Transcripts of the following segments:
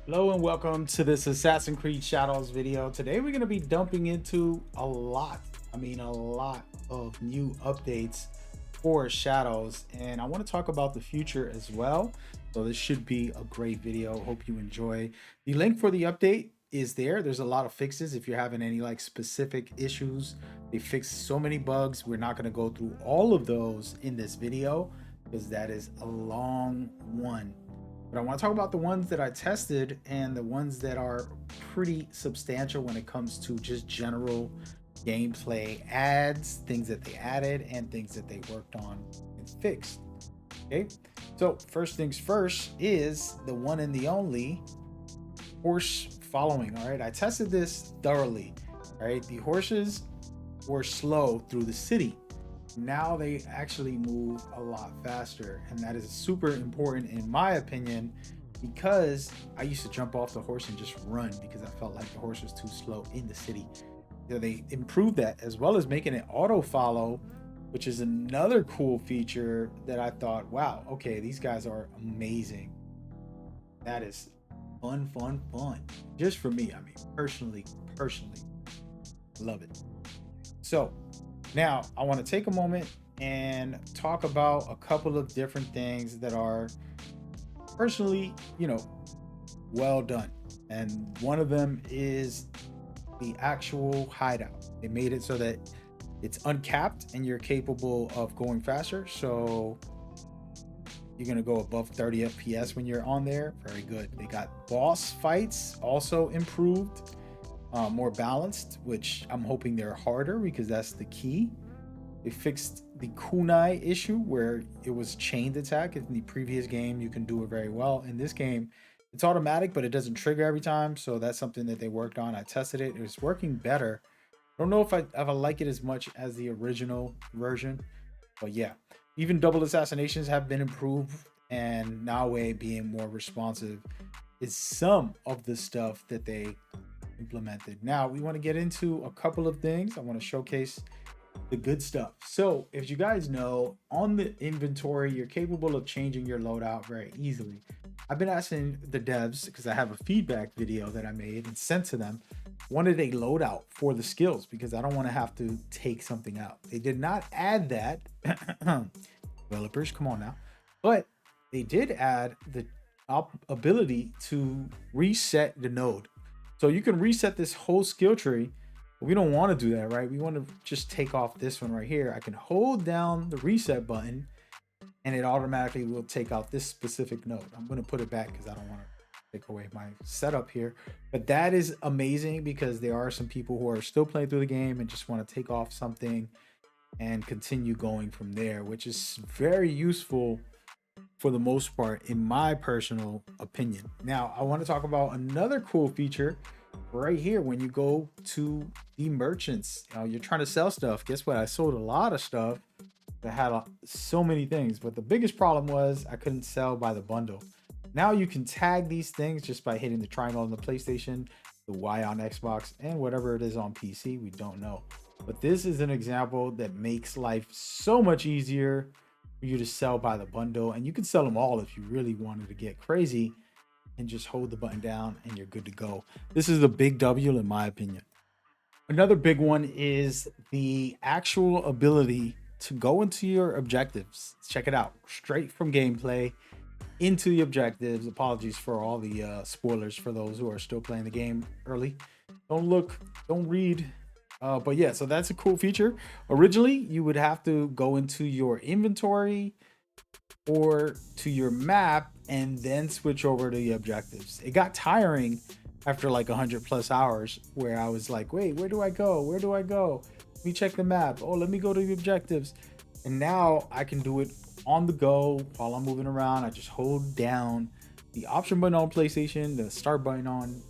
Hello and welcome to this Assassin's Creed Shadows video. Today we're going to be dumping into a lot of new updates for Shadows, and I want to talk about the future as well. So this should be a great video. Hope you enjoy. The link for the update is there. There's a lot of fixes. If you're having any like specific issues, they fixed so many bugs. We're not going to go through all of those in this video because that is a long one. But I want to talk about the ones that I tested and the ones that are pretty substantial when it comes to just general gameplay adds, things that they added, and things that they worked on and fixed. Okay, so first things first is the one and the only horse following. All right, I tested this thoroughly. All right, the horses were slow through the city. Now they actually move a lot faster, and that is super important in my opinion, because I used to jump off the horse and just run because I felt like the horse was too slow in the city. So they improved that, as well as making it auto follow, which is another cool feature that I thought, wow, okay, these guys are amazing. That is fun just for me. I mean, personally love it. So now I want to take a moment and talk about a couple of different things that are personally, well done. And one of them is the actual hideout. They made it so that it's uncapped and you're capable of going faster. So you're going to go above 30 FPS when you're on there. Very good. They got boss fights also improved. More balanced, which I'm hoping they're harder because that's the key. They fixed the kunai issue where it was chained attack. In the previous game, you can do it very well. In this game, it's automatic, but it doesn't trigger every time. So that's something that they worked on. I tested it. It was working better. I don't know if I like it as much as the original version, but yeah. Even double assassinations have been improved, and NAOE being more responsive is some of the stuff that they implemented. Now we want to get into a couple of things. I want to showcase the good stuff. So if you guys know, on the inventory, you're capable of changing your loadout very easily. I've been asking the devs, because I have a feedback video that I made and sent to them, wanted a loadout for the skills because I don't want to have to take something out. They did not add that. Developers, come on now. But they did add the ability to reset the node. So you can reset this whole skill tree, but we don't want to do that, right? We want to just take off this one right here. I can hold down the reset button and it automatically will take out this specific node. I'm going to put it back because I don't want to take away my setup here. But that is amazing because there are some people who are still playing through the game and just want to take off something and continue going from there, which is very useful for the most part, in my personal opinion. Now, I want to talk about another cool feature right here. When you go to the merchants, you're trying to sell stuff. Guess what? I sold a lot of stuff that had so many things, but the biggest problem was I couldn't sell by the bundle. Now you can tag these things just by hitting the triangle on the PlayStation, the Y on Xbox, and whatever it is on PC, we don't know. But this is an example that makes life so much easier for you to sell by the bundle, and you can sell them all if you really wanted to get crazy and just hold the button down and you're good to go. This is a big W in my opinion. Another big one is the actual ability to go into your objectives. Check it out, straight from gameplay into the objectives. Apologies for all the spoilers for those who are still playing the game early. Don't look, don't read. But yeah, so that's a cool feature. Originally, you would have to go into your inventory or to your map and then switch over to the objectives. It got tiring after like 100+ hours where I was like, wait, where do I go? Where do I go? Let me check the map. Oh, let me go to the objectives. And now I can do it on the go while I'm moving around. I just hold down the option button on PlayStation, the start button on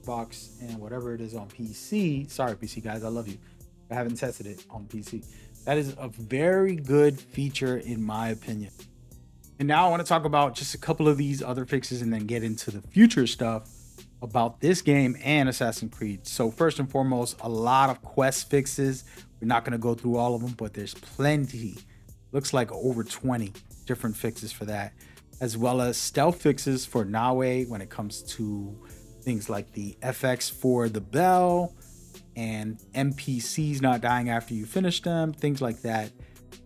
box, and whatever it is on PC. Sorry, PC guys, I love you. I haven't tested it on PC. That is a very good feature in my opinion. And now I want to talk about just a couple of these other fixes and then get into the future stuff about this game and Assassin's Creed. So first and foremost, a lot of quest fixes. We're not going to go through all of them, but there's plenty. Looks like over 20 different fixes for that. as well as stealth fixes for NAOE when it comes to things like the FX for the bell and NPCs not dying after you finish them, things like that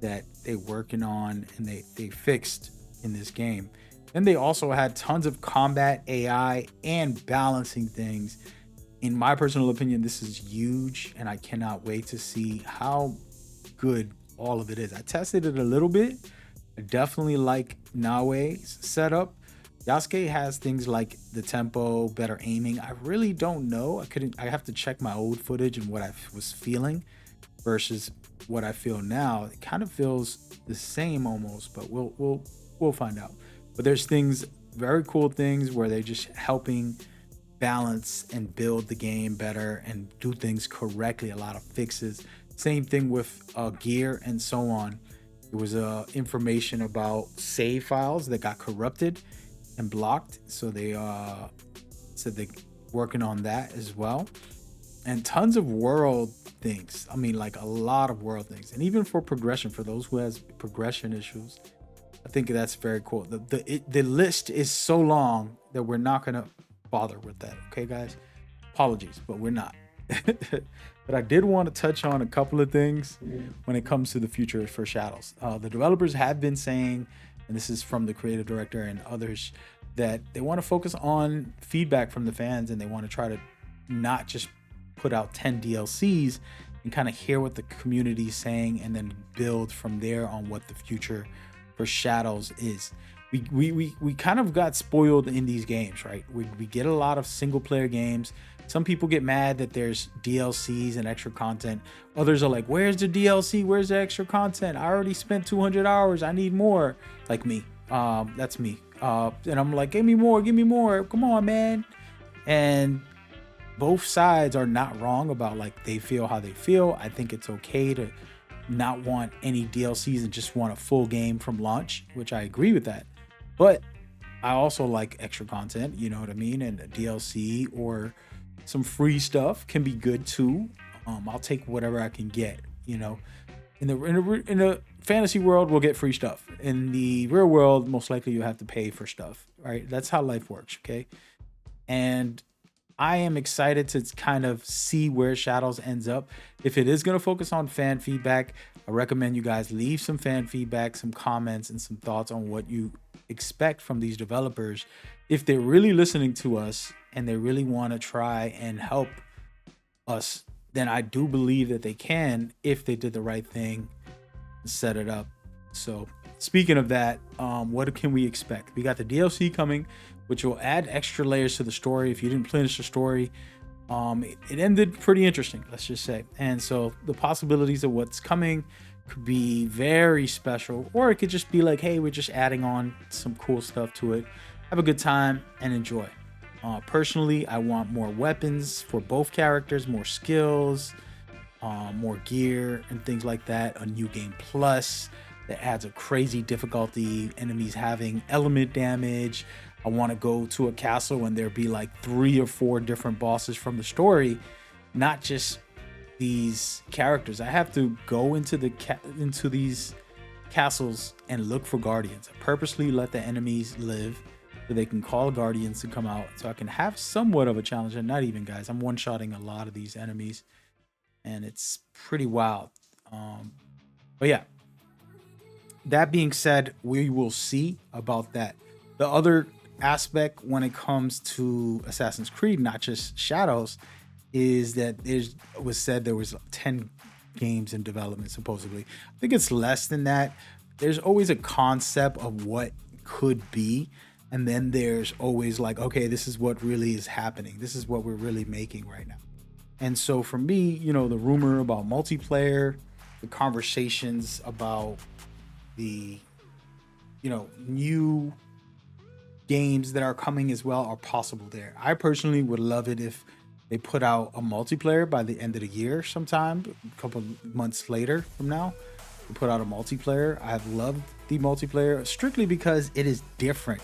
that they're working on and they fixed in this game. Then they also had tons of combat AI and balancing things. In my personal opinion, this is huge, and I cannot wait to see how good all of it is. I tested it a little bit. I definitely like NAOE's setup. YASUKE has things like the tempo, better aiming. I really don't know. I have to check my old footage and what I was feeling versus what I feel now. It kind of feels the same almost, but we'll find out. But there's things, very cool things where they're just helping balance and build the game better and do things correctly. A lot of fixes. Same thing with gear and so on. There was information about save files that got corrupted and blocked, so they said they're working on that as well. And tons of world things. I mean, like a lot of world things. And even for progression, for those who has progression issues, I think that's very cool. The list is so long that we're not gonna bother with that. Okay, guys, apologies, but we're not. But I did want to touch on a couple of things when it comes to the future for Shadows. The developers have been saying, and this is from the creative director and others, that they want to focus on feedback from the fans, and they want to try to not just put out 10 DLCs and kind of hear what the community is saying and then build from there on what the future for Shadows is. We kind of got spoiled in these games, right? We get a lot of single player games. Some people get mad that there's DLCs and extra content. Others are like, where's the DLC? Where's the extra content? I already spent 200 hours. I need more. Like me. That's me. And I'm like, give me more. Give me more. Come on, man. And both sides are not wrong about like they feel how they feel. I think it's okay to not want any DLCs and just want a full game from launch, which I agree with that. But I also like extra content, you know what I mean? And a DLC or some free stuff can be good too. I'll take whatever I can get, you know. In the fantasy world, we'll get free stuff. In the real world, most likely you have to pay for stuff, right? That's how life works, okay? And I am excited to kind of see where Shadows ends up. If it is going to focus on fan feedback, I recommend you guys leave some fan feedback, some comments, and some thoughts on what you expect from these developers. If they're really listening to us and they really want to try and help us, then I do believe that they can if they did the right thing and set it up. So speaking of that, what can we expect? We got the DLC coming, which will add extra layers to the story. If you didn't finish the story, it ended pretty interesting, let's just say. And so the possibilities of what's coming could be very special, or it could just be like, hey, we're just adding on some cool stuff to it. Have a good time and enjoy. Personally, I want more weapons for both characters, more skills, more gear and things like that. A new game plus that adds a crazy difficulty, enemies having element damage. I want to go to a castle and there be like 3 or 4 different bosses from the story, not just these characters. I have to go into these castles and look for guardians. I purposely let the enemies live so they can call guardians to come out, so I can have somewhat of a challenge. And not even, guys, I'm one-shotting a lot of these enemies and it's pretty wild. But yeah, that being said, we will see about that. The other aspect when it comes to Assassin's Creed, not just Shadows, is that it was said there was 10 games in development supposedly. I think it's less than that. There's always a concept of what could be, and then there's always like, okay, this is what really is happening. This is what we're really making right now. And so for me, you know, the rumor about multiplayer, the conversations about the, you know, new games that are coming as well are possible there. I personally would love it if they put out a multiplayer by the end of the year sometime, a couple months later from now. They put out a multiplayer. I've loved the multiplayer strictly because it is different.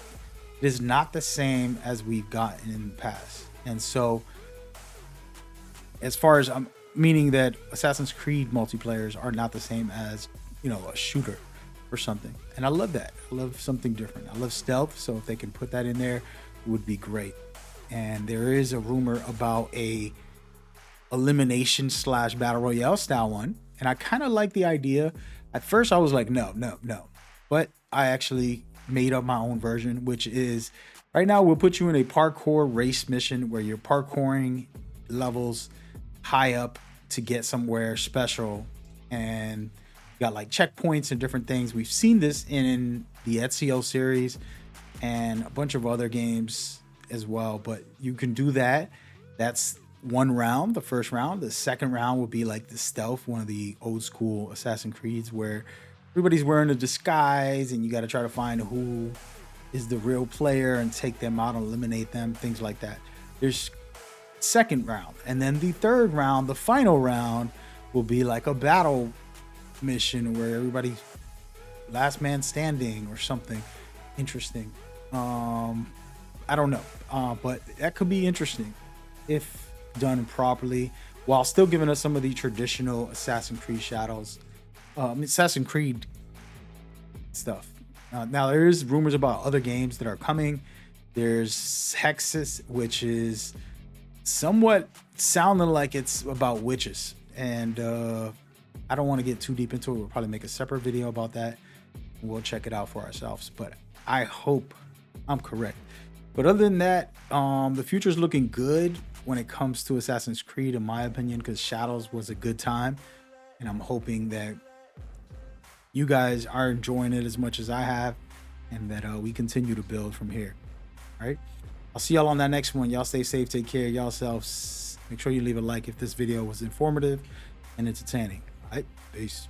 It is not the same as we've gotten in the past. And so as far as meaning that Assassin's Creed multiplayers are not the same as, you know, a shooter. for something. And I love that. I love something different. I love stealth. So if they can put that in there, it would be great. And there is a rumor about a elimination / battle royale style one. And I kind of like the idea. At first I was like, no. But I actually made up my own version, which is right now we'll put you in a parkour race mission where you're parkouring levels high up to get somewhere special, and you got like checkpoints and different things. We've seen this in the Ezio series and a bunch of other games as well, but you can do that. That's one round, the first round. The second round would be like the stealth, one of the old school Assassin's Creeds where everybody's wearing a disguise and you got to try to find who is the real player and take them out and eliminate them, things like that. There's second round, and then the third round, the final round, will be like a battle mission where everybody last man standing or something interesting. I don't know, but that could be interesting if done properly, while still giving us some of the traditional Assassin's Creed shadows, Assassin's Creed stuff. Now there is rumors about other games that are coming. There's Hexus, which is somewhat sounding like it's about witches, and I don't want to get too deep into it. We'll probably make a separate video about that. We'll check it out for ourselves, but I hope I'm correct. But other than that, the future's looking good when it comes to Assassin's Creed, in my opinion, because Shadows was a good time, and I'm hoping that you guys are enjoying it as much as I have, and that we continue to build from here. All right, I'll see y'all on that next one. Y'all stay safe, take care of yourselves. Make sure you leave a like if this video was informative and entertaining. All right, peace.